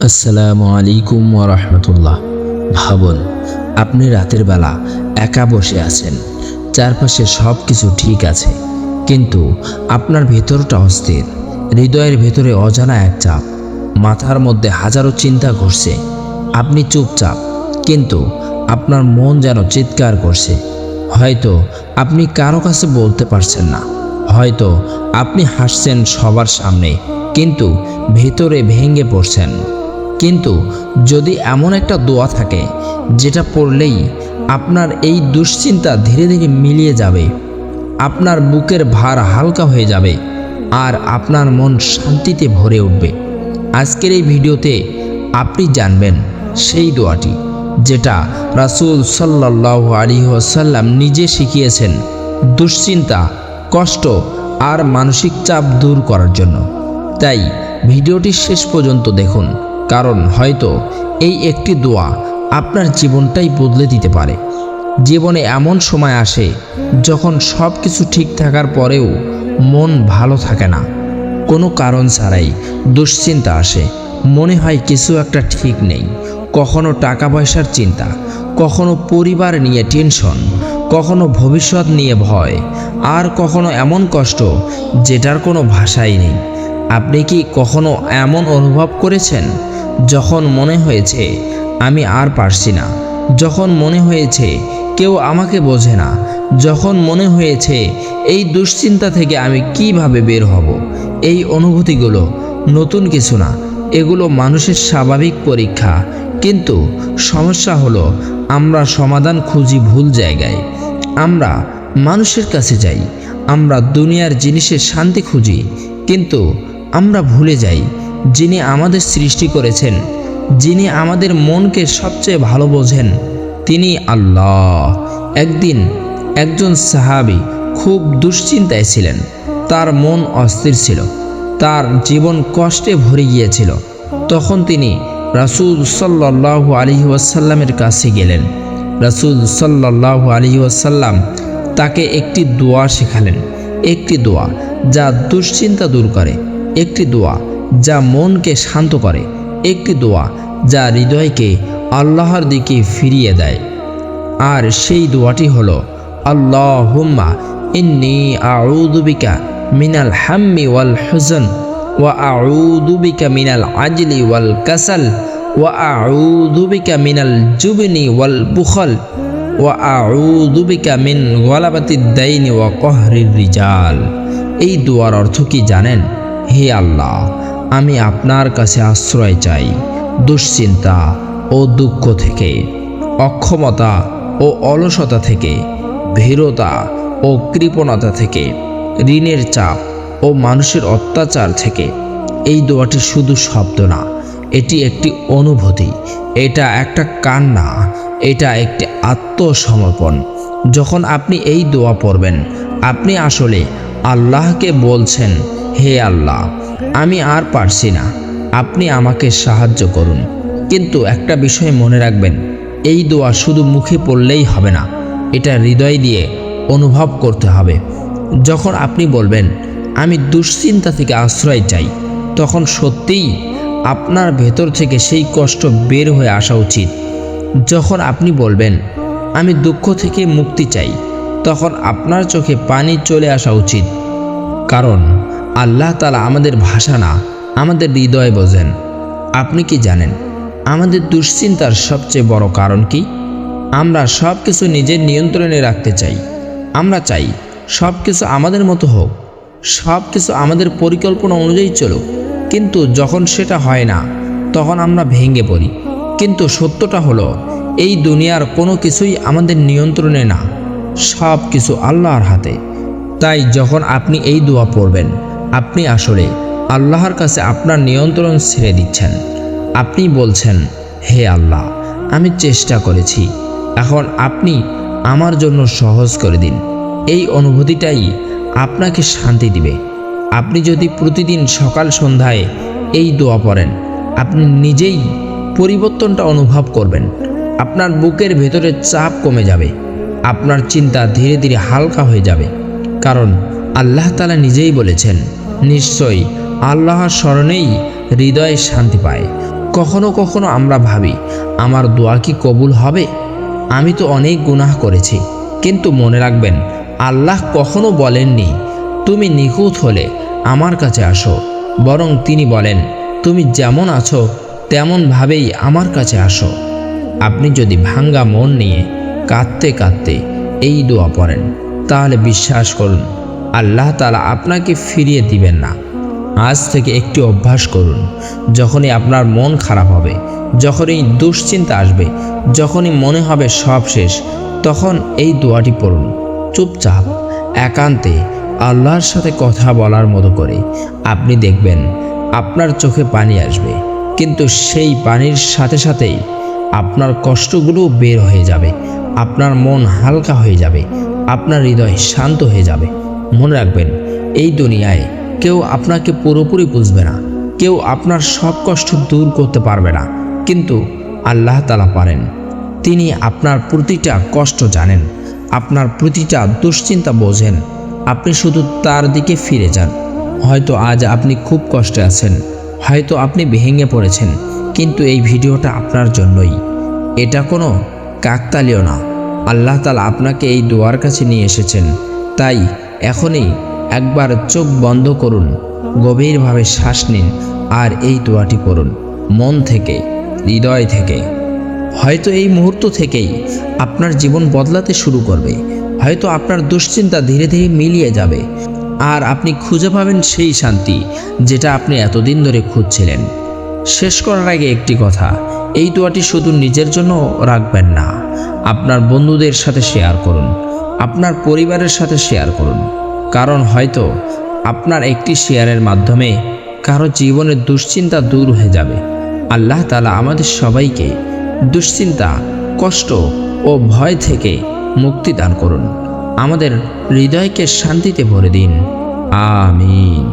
আসসালামু আলাইকুম ওয়া রাহমাতুল্লাহ। ভাবুন, আপনি রাতের বেলা একা বসে আছেন, চারপাশে সব কিছু ঠিক আছে, কিন্তু আপনার ভেতরটা অস্থির। হৃদয়ের ভেতরে অজানা এক চাপ, মাথার মধ্যে হাজারো চিন্তা ঘুরছে। আপনি চুপচাপ, কিন্তু আপনার মন যেন চিৎকার করছে। হয়তো আপনি কারো কাছে বলতে পারছেন না, হয়তো আপনি হাসছেন সবার সামনে, কিন্তু ভেতরে ভেঙে পড়ছেন। কিন্তু যদি এমন একটা দোয়া থাকে যেটা পড়লেই আপনার এই দুশ্চিন্তা ধীরে ধীরে মিলিয়ে যাবে, আপনার বুকের ভার হালকা হয়ে যাবে, আর আপনার মন শান্তিতে ভরে উঠবে। আজকের এই ভিডিওতে আপনি জানবেন সেই দোয়াটি যেটা রাসূল সাল্লাল্লাহু আলাইহি ওয়াসাল্লাম নিজে শিখিয়েছেন দুশ্চিন্তা, কষ্ট আর মানসিক চাপ দূর করার জন্য। তাই ভিডিওটি শেষ পর্যন্ত দেখুন, কারণ হয়তো এই একটি দোয়া আপনার জীবনটাই বদলে দিতে পারে। জীবনে এমন সময় আসে যখন সব কিছু ঠিক থাকার পরেও মন ভালো থাকে না। কোনো কারণ ছাড়াই দুশ্চিন্তা আসে, মনে হয় কিছু একটা ঠিক নেই। কখনো টাকা পয়সার চিন্তা, কখনো পরিবার নিয়ে টেনশন, কখনো ভবিষ্যৎ নিয়ে ভয়, আর কখনো এমন কষ্ট যেটার কোনো ভাষাই নেই। আপনি কি কখনো এমন অনুভব করেছেন যখন মনে হয়েছে আমি আর পারছি না, যখন মনে হয়েছে কেউ আমাকে বোঝে না, যখন মনে হয়েছে এই দুশ্চিন্তা থেকে আমি কিভাবে বের হব? এই অনুভূতিগুলো নতুন কিছু না, এগুলো মানুষের স্বাভাবিক পরীক্ষা। কিন্তু সমস্যা হলো আমরা সমাধান খুঁজি ভুল জায়গায়। আমরা মানুষের কাছে যাই, আমরা দুনিয়ার জিনিসে শান্তি খুঁজি, কিন্তু আমরা ভুলে যাই যিনি আমাদের সৃষ্টি করেছেন, যিনি আমাদের মনকে সবচেয়ে ভালো বোঝেন, তিনি আল্লাহ। একদিন একজন সাহাবী খুব দুশ্চিন্তায় ছিলেন। তার মন অস্থির ছিল, তার জীবন কষ্টে ভরে গিয়েছিল। তখন তিনি রাসূল সাল্লাল্লাহু আলাইহি ওয়াসাল্লামের কাছে গেলেন। রাসূল সাল্লাল্লাহু আলাইহি ওয়াসাল্লাম তাকে একটি দোয়া শেখালেন, একটি দোয়া যা দুশ্চিন্তা দূর করে, একটি দোয়া যা মনকে শান্ত করে, একটি দোয়া যা হৃদয়কে আল্লাহর দিকে ফিরিয়ে দেয়। আর সেই দোয়াটি হলো, আল্লাহুম্মা ইন্নী আউযু বিকা মিনাল হাম্মি ওয়াল হুজন ওয়া আউযু বিকা মিনাল আজলি ওয়াল কাসাল ওয়া আউযু বিকা মিনাল জুবনি ওয়াল বুখল ওয়া আউযু বিকা মিন গলাবাতিদ দাইনি ওয়া কহরির রিজাল। এই দোয়ার অর্থ কি জানেন? হে আল্লাহ, আমি আপনার কাছে আশ্রয় চাই দুশ্চিন্তা ও দুঃখ থেকে, অক্ষমতা ও অলসতা থেকে, ভীরতা ও কৃপণতা থেকে, ঋণের চাপ ও মানুষের অত্যাচার থেকে। এই দোয়াটি শুধু শব্দ না, এটি একটি অনুভূতি, এটা একটা কান্না, এটা একটি আত্মসমর্পণ। যখন আপনি এই দোয়া পড়বেন, আপনি আসলে আল্লাহকে বলছেন, হে আল্লাহ, আমি আর পারছি না, আপনি আমাকে সাহায্য করুন। কিন্তু একটা বিষয় মনে রাখবেন, এই দোয়া শুধু মুখে পড়লেই হবে না, এটা হৃদয় দিয়ে অনুভব করতে হবে। যখন আপনি বলবেন আমি দুশ্চিন্তা থেকে আশ্রয় চাই, তখন সত্যিই আপনার ভেতর থেকে সেই কষ্ট বের হয়ে আসা উচিত। যখন আপনি বলবেন আমি দুঃখ থেকে মুক্তি চাই, তখন আপনার চোখে পানি চলে আসা উচিত। কারণ আল্লাহ তাআলা আমাদের ভাষা না, আমাদের হৃদয় বোঝেন। আপনি কি জানেন আমাদের দুশ্চিন্তার সবচেয়ে বড় কারণ কি? আমরা সব কিছু নিজের নিয়ন্ত্রণে রাখতে চাই। আমরা চাই সব কিছু আমাদের মতো হোক, সব কিছু আমাদের পরিকল্পনা অনুযায়ী চলুক। কিন্তু যখন সেটা হয় না, তখন আমরা ভেঙে পড়ি। কিন্তু সত্যটা হলো, এই দুনিয়ার কোনো কিছুই আমাদের নিয়ন্ত্রণে না, সব কিছু আল্লাহর হাতে। তাই যখন আপনি এই দোয়া পড়বেন, আপনি আসলে আল্লাহর কাছে আপনার নিয়ন্ত্রণ ছেড়ে দিচ্ছেন। আপনি বলছেন, হে আল্লাহ, আমি চেষ্টা করেছি, এখন আপনি আমার জন্য সহজ করে দিন। এই অনুভূতিটাই আপনাকে শান্তি দিবে। আপনি যদি প্রতিদিন সকাল সন্ধ্যায় এই দোয়া পড়েন, আপনি নিজেই পরিবর্তনটা অনুভব করবেন। আপনার বুকের ভেতরের চাপ কমে যাবে, আপনার চিন্তা ধীরে ধীরে হালকা হয়ে যাবে। কারণ আল্লাহ তাআলা নিজেই বলেছেন, নিশ্চয়ই আল্লাহর স্মরণেই হৃদয়ে শান্তি পায়। কখনো কখনো আমরা ভাবি, আমার দোয়া কি কবুল হবে? আমি তো অনেক গুনাহ করেছি। কিন্তু মনে রাখবেন, আল্লাহ কখনো বলেননি তুমি নিখুঁত হলে আমার কাছে আসো, বরং তিনি বলেন তুমি যেমন আছো তেমনভাবেই আমার কাছে আসো। আপনি যদি ভাঙ্গা মন নিয়ে কাঁদতে কাঁদতে এই দোয়া পড়েন, তাহলে বিশ্বাস করুন আল্লাহ তাআলা আপনাকে ফিরিয়ে দিবেন না। আজ থেকে একটি অভ্যাস করুন, যখনই আপনার মন খারাপ হবে, যখনই দুশ্চিন্তা আসবে, যখনই মনে হবে সব শেষ, তখন এই দোয়াটি পড়ুন। চুপচাপ একান্তে আল্লাহর সাথে কথা বলার মতো করে। আপনি দেখবেন আপনার চোখে পানি আসবে, কিন্তু সেই পানির সাথে সাথেই আপনার কষ্টগুলো বের হয়ে যাবে, আপনার মন হালকা হয়ে যাবে, আপনার হৃদয় শান্ত হয়ে যাবে। মনে রাখবেন, এই দুনিয়ায় কেউ আপনাকে পুরোপুরি বুঝবে না, কেউ আপনার সব কষ্ট দূর করতে পারবে না, কিন্তু আল্লাহ তাআলা পারেন। তিনি আপনার প্রতিটা কষ্ট জানেন, আপনার প্রতিটা দুশ্চিন্তা বোঝেন। আপনি শুধু তার দিকে ফিরে যান। হয়তো আজ আপনি খুব কষ্টে আছেন, হয়তো আপনি ভেঙে পড়েছেন, কিন্তু এই ভিডিওটা আপনার জন্যই। এটা কোনো কাকতালীয় না, আল্লাহ তাআলা আপনাকে এই দোয়ার কাছে নিয়ে এসেছেন। তাই এখনই একবার চোখ বন্ধ করুন, গভীরভাবে শ্বাস নিন, আর এই দোয়াটি করুন মন থেকে, হৃদয় থেকে। হয়তো এই মুহূর্ত থেকেই আপনার জীবন বদলাতে শুরু করবে, হয়তো আপনার দুশ্চিন্তা ধীরে ধীরে মিলিয়ে যাবে, আর আপনি খুঁজে পাবেন সেই শান্তি যেটা আপনি এতদিন ধরে খুঁজছিলেন। শেষ করার আগে একটি কথা, এই দোয়াটি শুধু নিজের জন্য রাখবেন না, আপনার বন্ধুদের সাথে শেয়ার করুন, আপনার পরিবারের সাথে শেয়ার করুন, কারণ হয়তো আপনার একটি শেয়ারের মাধ্যমে কারো জীবনের দুশ্চিন্তা দূর হয়ে যাবে। আল্লাহ তাআলা আমাদের সবাইকে দুশ্চিন্তা, কষ্ট ও ভয় থেকে মুক্তি দান করুন। আমাদের হৃদয়কে শান্তিতে ভরে দিন। আমিন।